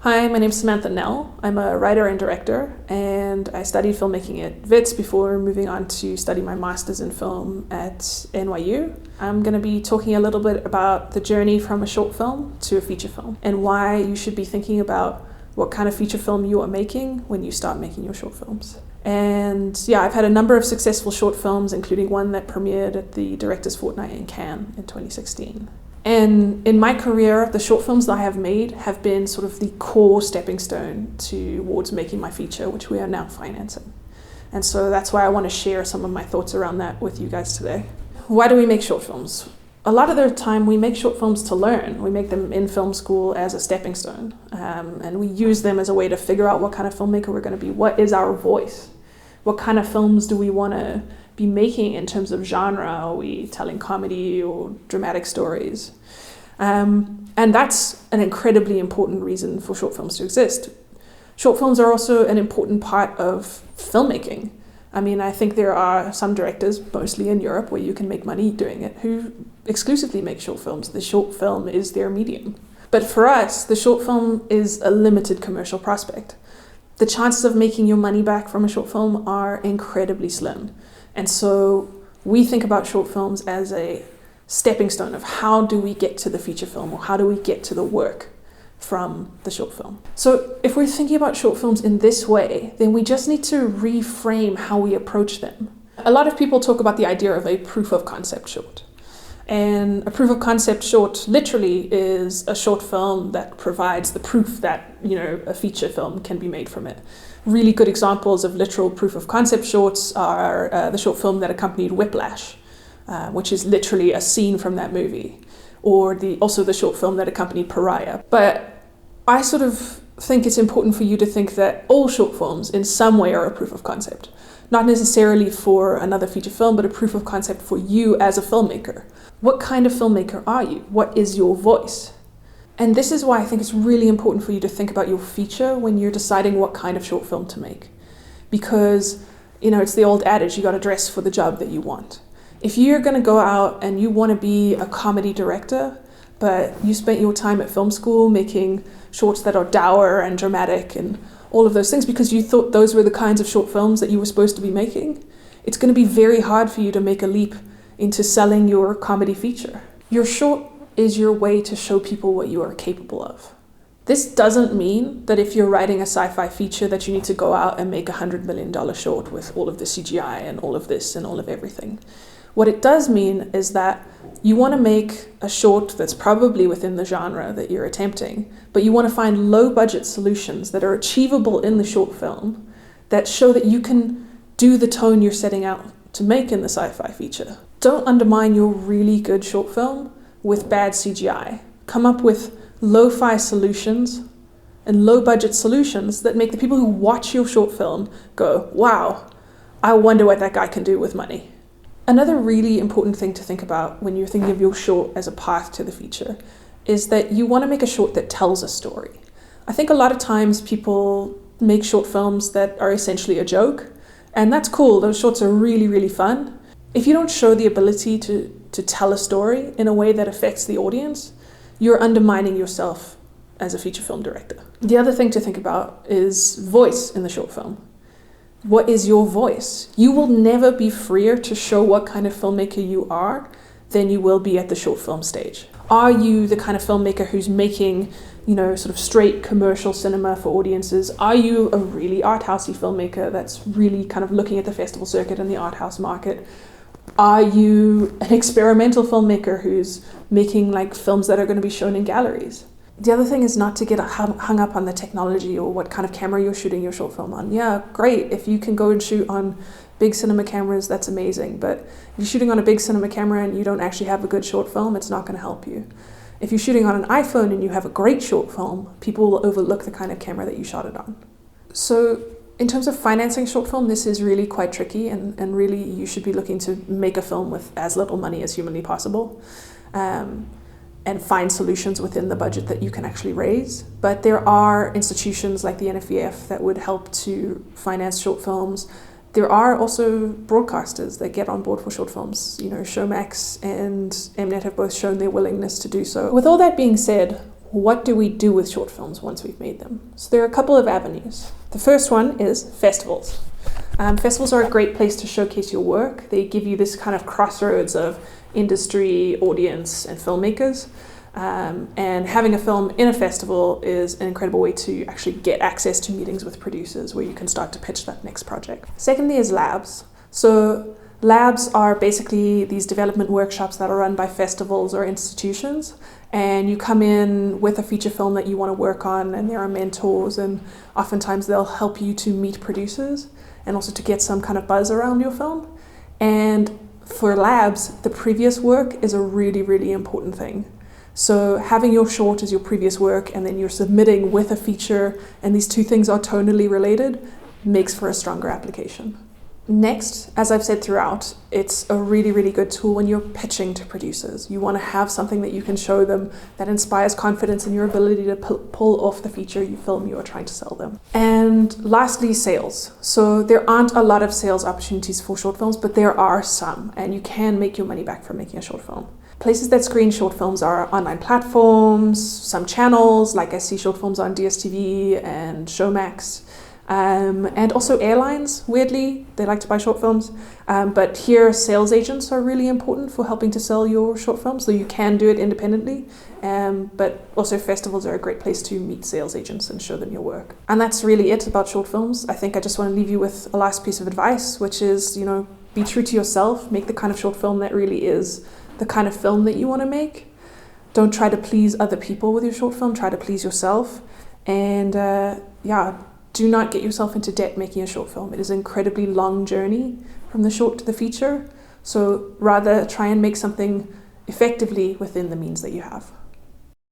Hi, my name's Samantha Nell. I'm a writer and director, and I studied filmmaking at WITS before moving on to study my master's in film at NYU. I'm going to be talking a little bit about the journey from a short film to a feature film, and why you should be thinking about what kind of feature film you are making when you start making your short films. And yeah, I've had a number of successful short films, including one that premiered at the Directors Fortnight in Cannes in 2016. And in my career, the short films that I have made have been sort of the core stepping stone towards making my feature, which we are now financing. And so that's why I want to share some of my thoughts around that with you guys today. Why do we make short films? A lot of the time we make short films to learn. We make them in film school as a stepping stone. And we use them as a way to figure out what kind of filmmaker we're going to be. What is our voice? What kind of films do we want to be making in terms of genre? Are we telling comedy or dramatic stories? And that's an incredibly important reason for short films to exist. Short films are also an important part of filmmaking. I mean, I think there are some directors, mostly in Europe, where you can make money doing it, who exclusively make short films. The short film is their medium. But for us, the short film is a limited commercial prospect. The chances of making your money back from a short film are incredibly slim. And so we think about short films as a stepping stone of how do we get to the feature film, or how do we get to the work from the short film. So if we're thinking about short films in this way, then we just need to reframe how we approach them. A lot of people talk about the idea of a proof of concept short. And a proof of concept short literally is a short film that provides the proof that, a feature film can be made from it. Really good examples of literal proof of concept shorts are the short film that accompanied Whiplash, which is literally a scene from that movie, or also the short film that accompanied Pariah. But I sort of think it's important for you to think that all short films in some way are a proof of concept. Not necessarily for another feature film, but a proof of concept for you as a filmmaker. What kind of filmmaker are you? What is your voice? And this is why I think it's really important for you to think about your feature when you're deciding what kind of short film to make. Because, it's the old adage, you got to dress for the job that you want. If you're going to go out and you want to be a comedy director, but you spent your time at film school making shorts that are dour and dramatic and all of those things because you thought those were the kinds of short films that you were supposed to be making, it's going to be very hard for you to make a leap into selling your comedy feature. Your short is your way to show people what you are capable of. This doesn't mean that if you're writing a sci-fi feature that you need to go out and make $100 million short with all of the CGI and all of this and all of everything. What it does mean is that you want to make a short that's probably within the genre that you're attempting, but you want to find low-budget solutions that are achievable in the short film that show that you can do the tone you're setting out to make in the sci-fi feature. Don't undermine your really good short film with bad CGI. Come up with lo-fi solutions and low-budget solutions that make the people who watch your short film go, wow, I wonder what that guy can do with money. Another really important thing to think about when you're thinking of your short as a path to the feature is that you want to make a short that tells a story. I think a lot of times people make short films that are essentially a joke, and that's cool. Those shorts are really, really fun. If you don't show the ability to tell a story in a way that affects the audience, you're undermining yourself as a feature film director. The other thing to think about is voice in the short film. What is your voice? You will never be freer to show what kind of filmmaker you are than you will be at the short film stage. Are you the kind of filmmaker who's making, sort of straight commercial cinema for audiences? Are you a really art housey filmmaker that's really kind of looking at the festival circuit and the art house market? Are you an experimental filmmaker who's making films that are going to be shown in galleries? The other thing is not to get hung up on the technology or what kind of camera you're shooting your short film on. Yeah, great. If you can go and shoot on big cinema cameras, that's amazing. But if you're shooting on a big cinema camera and you don't actually have a good short film, it's not going to help you. If you're shooting on an iPhone and you have a great short film, people will overlook the kind of camera that you shot it on. So in terms of financing short film, this is really quite tricky, and really you should be looking to make a film with as little money as humanly possible. And find solutions within the budget that you can actually raise. But there are institutions like the NFVF that would help to finance short films. There are also broadcasters that get on board for short films. Showmax and Mnet have both shown their willingness to do so. With all that being said, what do we do with short films once we've made them? So there are a couple of avenues. The first one is festivals. Festivals are a great place to showcase your work. They give you this kind of crossroads of industry, audience, and filmmakers. And having a film in a festival is an incredible way to actually get access to meetings with producers where you can start to pitch that next project. Secondly is labs. So labs are basically these development workshops that are run by festivals or institutions, and you come in with a feature film that you want to work on, and there are mentors, and oftentimes they'll help you to meet producers and also to get some kind of buzz around your film. And for labs, the previous work is a really, really important thing. So having your short as your previous work and then you're submitting with a feature, and these two things are tonally related, makes for a stronger application. Next, as I've said throughout, it's a really, really good tool when you're pitching to producers. You want to have something that you can show them that inspires confidence in your ability to pull off the feature film you are trying to sell them. And lastly, sales. So there aren't a lot of sales opportunities for short films, but there are some, and you can make your money back from making a short film. Places that screen short films are online platforms, some channels, like I see short films on DSTV and Showmax. And also airlines, weirdly, they like to buy short films. But here, sales agents are really important for helping to sell your short film, so you can do it independently. But also festivals are a great place to meet sales agents and show them your work. And that's really it about short films. I think I just want to leave you with a last piece of advice, which is, be true to yourself, make the kind of short film that really is the kind of film that you want to make. Don't try to please other people with your short film, try to please yourself. And do not get yourself into debt making a short film. It is an incredibly long journey from the short to the feature. So rather try and make something effectively within the means that you have.